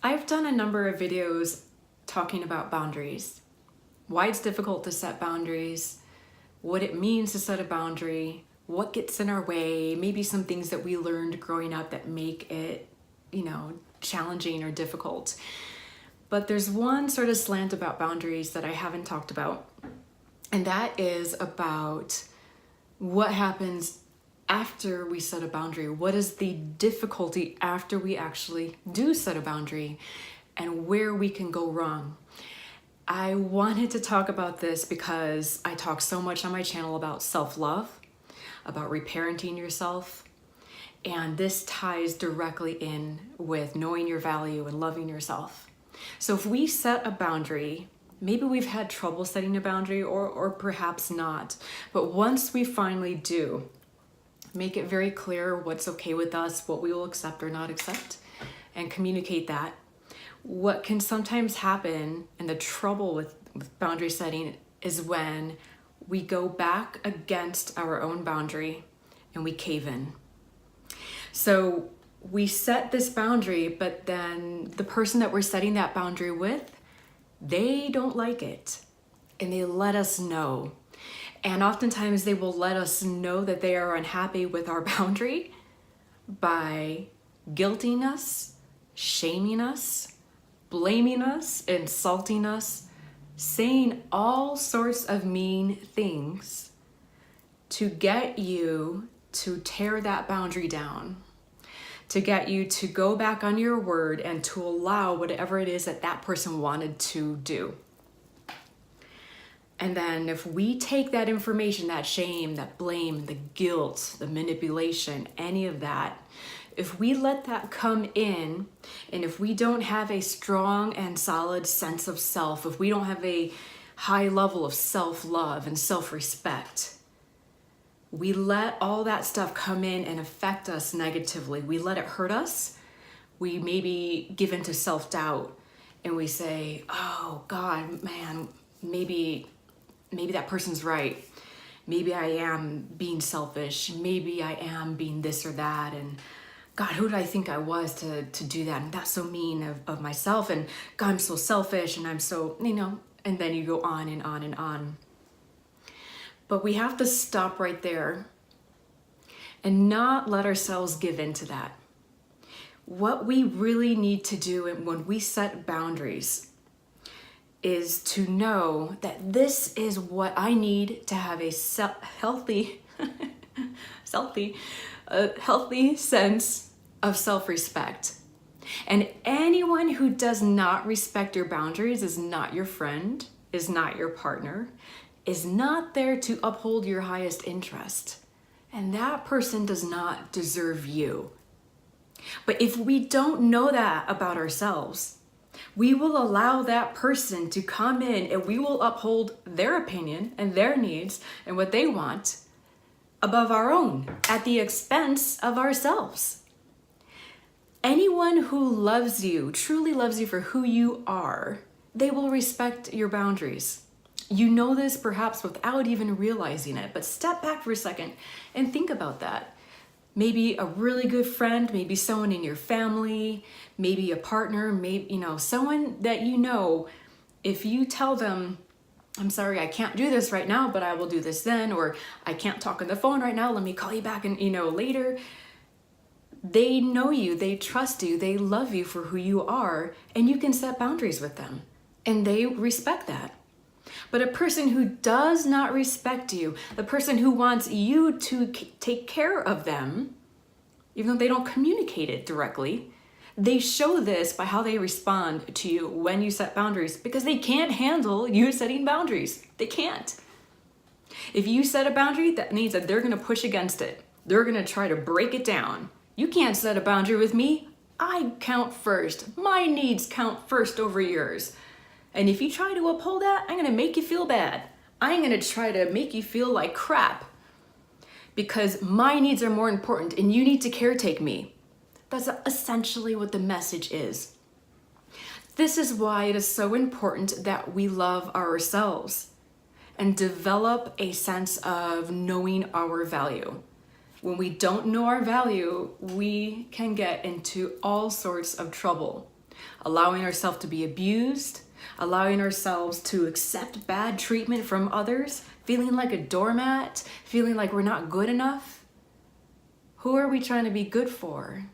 I've done a number of videos talking about boundaries, why it's difficult to set boundaries, what it means to set a boundary, what gets in our way, maybe some things that we learned growing up that make it, challenging or difficult. But there's one sort of slant about boundaries that I haven't talked about, and that is about what happens after we set a boundary. What is the difficulty after we actually do set a boundary, and where we can go wrong. I wanted to talk about this because I talk so much on my channel about self-love, about reparenting yourself, and this ties directly in with knowing your value and loving yourself. So if we set a boundary, maybe we've had trouble setting a boundary or perhaps not, but once we finally do, make it very clear what's okay with us, what we will accept or not accept, and communicate that. What can sometimes happen, and the trouble with boundary setting, is when we go back against our own boundary and we cave in. So we set this boundary, but then the person that we're setting that boundary with, they don't like it, and they let us know. And oftentimes they will let us know that they are unhappy with our boundary by guilting us, shaming us, blaming us, insulting us, saying all sorts of mean things to get you to tear that boundary down, to get you to go back on your word and to allow whatever it is that that person wanted to do. And then if we take that information, that shame, that blame, the guilt, the manipulation, any of that, if we let that come in, and if we don't have a strong and solid sense of self, if we don't have a high level of self-love and self-respect, we let all that stuff come in and affect us negatively. We let it hurt us. We maybe give into self-doubt and we say, oh God, man, maybe that person's right. Maybe I am being selfish. Maybe I am being this or that. And God, who did I think I was to do that? And that's so mean of myself. And God, I'm so selfish and I'm so, and then you go on and on and on. But we have to stop right there and not let ourselves give into that. What we really need to do when we set boundaries is to know that this is what I need to have a healthy sense of self-respect. And anyone who does not respect your boundaries is not your friend, is not your partner, is not there to uphold your highest interest. And that person does not deserve you. But if we don't know that about ourselves, we will allow that person to come in and we will uphold their opinion and their needs and what they want above our own at the expense of ourselves. Anyone who loves you, truly loves you for who you are, they will respect your boundaries. You know this perhaps without even realizing it, but step back for a second and think about that. Maybe a really good friend, maybe someone in your family, maybe a partner, maybe, someone that if you tell them, I'm sorry, I can't do this right now, but I will do this then, or I can't talk on the phone right now, let me call you back and, later. They know you, they trust you, they love you for who you are, and you can set boundaries with them, and they respect that. But a person who does not respect you, the person who wants you to take care of them, even though they don't communicate it directly, they show this by how they respond to you when you set boundaries, because they can't handle you setting boundaries. They can't. If you set a boundary, that means that they're going to push against it. They're going to try to break it down. You can't set a boundary with me. I count first. My needs count first over yours. And if you try to uphold that, I'm going to make you feel bad. I'm going to try to make you feel like crap because my needs are more important and you need to caretake me. That's essentially what the message is. This is why it is so important that we love ourselves and develop a sense of knowing our value. When we don't know our value, we can get into all sorts of trouble. allowing ourselves to be abused, allowing ourselves to accept bad treatment from others, feeling like a doormat, feeling like we're not good enough. Who are we trying to be good for?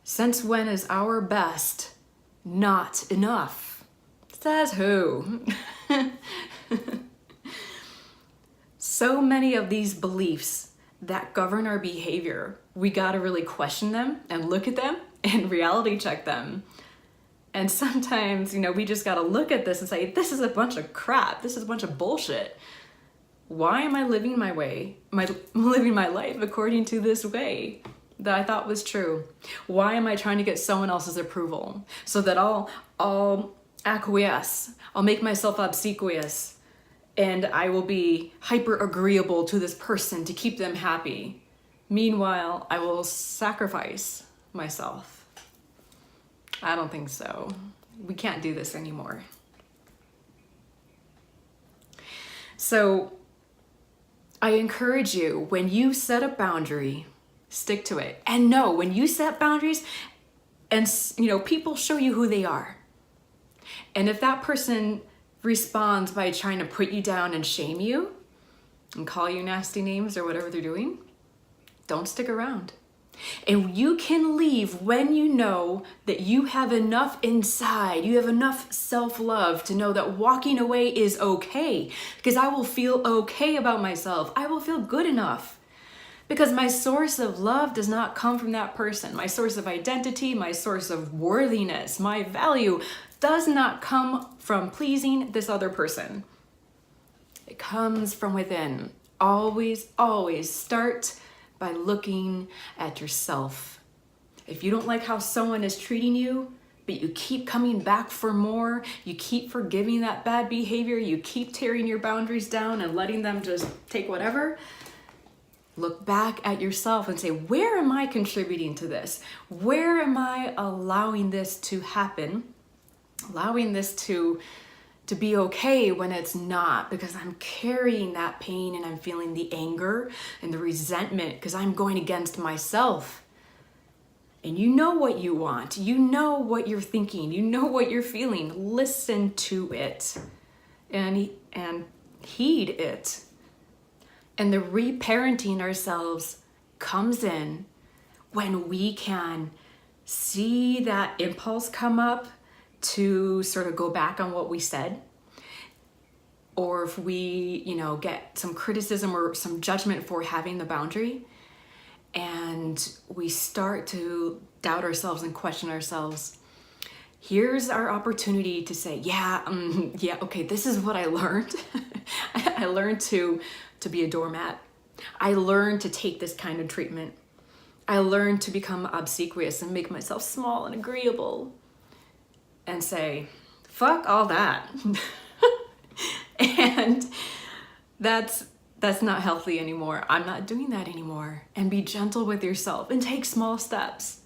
Since when is our best not enough? Says who? So many of these beliefs that govern our behavior, we gotta really question them and look at them and reality check them. And sometimes, we just gotta look at this and say, this is a bunch of crap. This is a bunch of bullshit. Why am I living living my life according to this way that I thought was true? Why am I trying to get someone else's approval so that I'll acquiesce, I'll make myself obsequious, and I will be hyper agreeable to this person to keep them happy. Meanwhile, I will sacrifice myself. I don't think so. We can't do this anymore. So I encourage you, when you set a boundary, stick to it. And know, when you set boundaries and people show you who they are. And if that person responds by trying to put you down and shame you and call you nasty names or whatever they're doing, don't stick around. And you can leave when you know that you have enough inside, you have enough self-love to know that walking away is okay, because I will feel okay about myself. I will feel good enough because my source of love does not come from that person. My source of identity, my source of worthiness, my value does not come from pleasing this other person. It comes from within. Always, always start by looking at yourself. If you don't like how someone is treating you, but you keep coming back for more, you keep forgiving that bad behavior, you keep tearing your boundaries down and letting them just take whatever, look back at yourself and say, where am I contributing to this? Where am I allowing this to happen? Allowing this to be okay when it's not, because I'm carrying that pain and I'm feeling the anger and the resentment because I'm going against myself. And you know what you want. You know what you're thinking. You know what you're feeling. Listen to it and heed it. And the reparenting ourselves comes in when we can see that impulse come up to sort of go back on what we said, or if we, get some criticism or some judgment for having the boundary, and we start to doubt ourselves and question ourselves. Here's our opportunity to say, okay, this is what I learned. I learned to be a doormat. I learned to take this kind of treatment. I learned to become obsequious and make myself small and agreeable. And say, fuck all that. And that's not healthy anymore. I'm not doing that anymore. And be gentle with yourself and take small steps.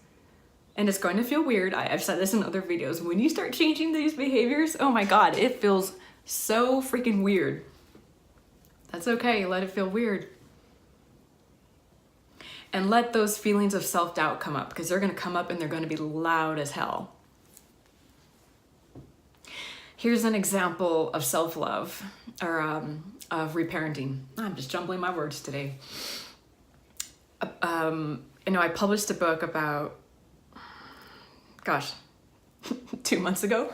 And it's going to feel weird. I've said this in other videos. When you start changing these behaviors, oh my God, it feels so freaking weird. That's okay. Let it feel weird. And let those feelings of self-doubt come up, because they're going to come up and they're going to be loud as hell. Here's an example of self-love, or of reparenting. I'm just jumbling my words today. I published a book about, 2 months ago.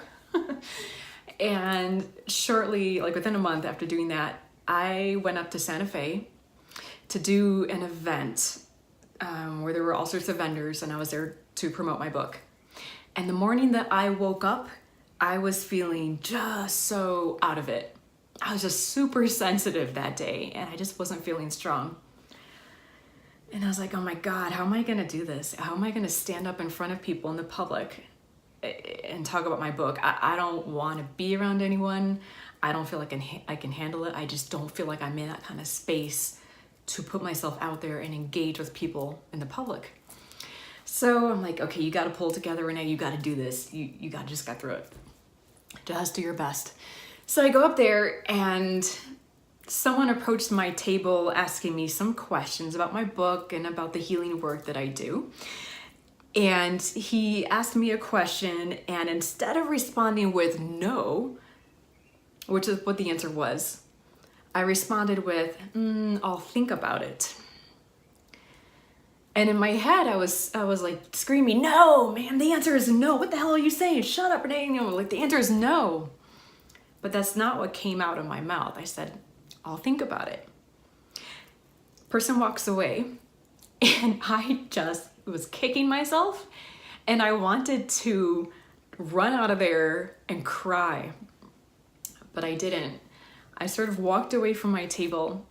And shortly, within a month after doing that, I went up to Santa Fe to do an event where there were all sorts of vendors, and I was there to promote my book. And the morning that I woke up, I was feeling just so out of it. I was just super sensitive that day, and I just wasn't feeling strong. And I was like, oh my God, how am I gonna do this? How am I gonna stand up in front of people in the public and talk about my book? I don't wanna be around anyone. I don't feel like I can handle it. I just don't feel like I'm in that kind of space to put myself out there and engage with people in the public. So I'm like, okay, you gotta pull together, Renee, you gotta do this. You just got through it. Just do your best. So I go up there and someone approached my table asking me some questions about my book and about the healing work that I do. And he asked me a question, and instead of responding with no, which is what the answer was, I responded with, I'll think about it. And in my head, I was like screaming, no, man, the answer is no. What the hell are you saying? Shut up, Renee. You know, like the answer is no. But that's not what came out of my mouth. I said, I'll think about it. Person walks away, and I just was kicking myself, and I wanted to run out of there and cry, but I didn't. I sort of walked away from my table,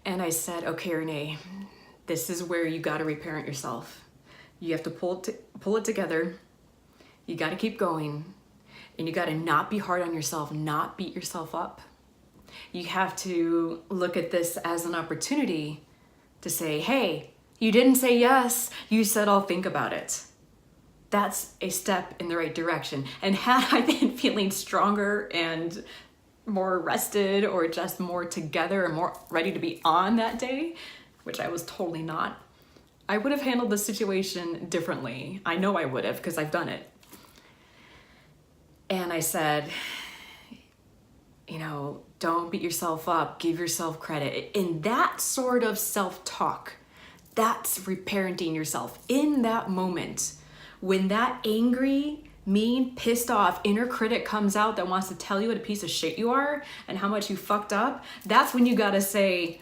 and I said, okay, Renee, this is where you got to reparent yourself. You have to pull it together. You got to keep going, and you got to not be hard on yourself, not beat yourself up. You have to look at this as an opportunity to say, hey, you didn't say yes, you said I'll think about it. That's a step in the right direction. And had I been feeling stronger and more rested or just more together and more ready to be on that day, which I was totally not, I would have handled the situation differently. I know I would have, because I've done it. And I said, you know, don't beat yourself up, give yourself credit. In that sort of self-talk, that's reparenting yourself. In that moment, when that angry, mean, pissed off inner critic comes out that wants to tell you what a piece of shit you are and how much you fucked up, that's when you gotta say,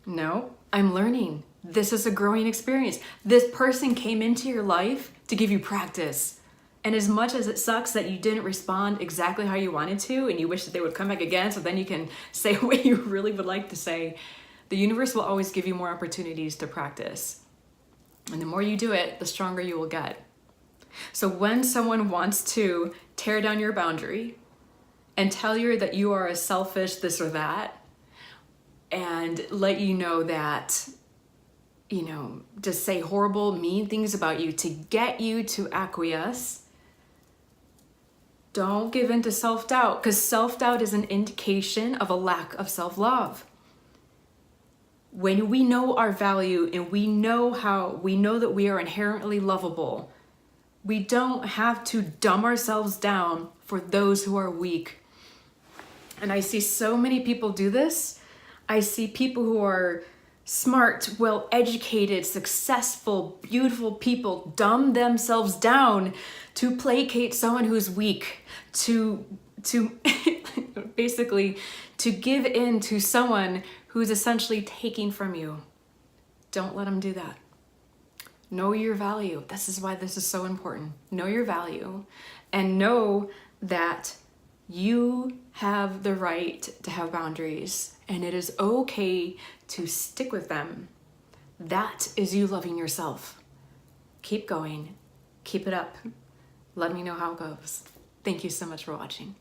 no, I'm learning. This is a growing experience. This person came into your life to give you practice. And as much as it sucks that you didn't respond exactly how you wanted to, and you wish that they would come back again so then you can say what you really would like to say, the universe will always give you more opportunities to practice. And the more you do it, the stronger you will get. So when someone wants to tear down your boundary and tell you that you are a selfish this or that, and let you know that, you know, just say horrible, mean things about you to get you to acquiesce, don't give in to self-doubt, because self-doubt is an indication of a lack of self-love. When we know our value and we know that we are inherently lovable, we don't have to dumb ourselves down for those who are weak. And I see so many people do this. I see people who are smart, well-educated, successful, beautiful people dumb themselves down to placate someone who's weak, to basically to give in to someone who's essentially taking from you. Don't let them do that. Know your value. This is why this is so important. Know your value and know that you have the right to have boundaries, and it is okay to stick with them. That is you loving yourself. Keep going. Keep it up. Let me know how it goes. Thank you so much for watching.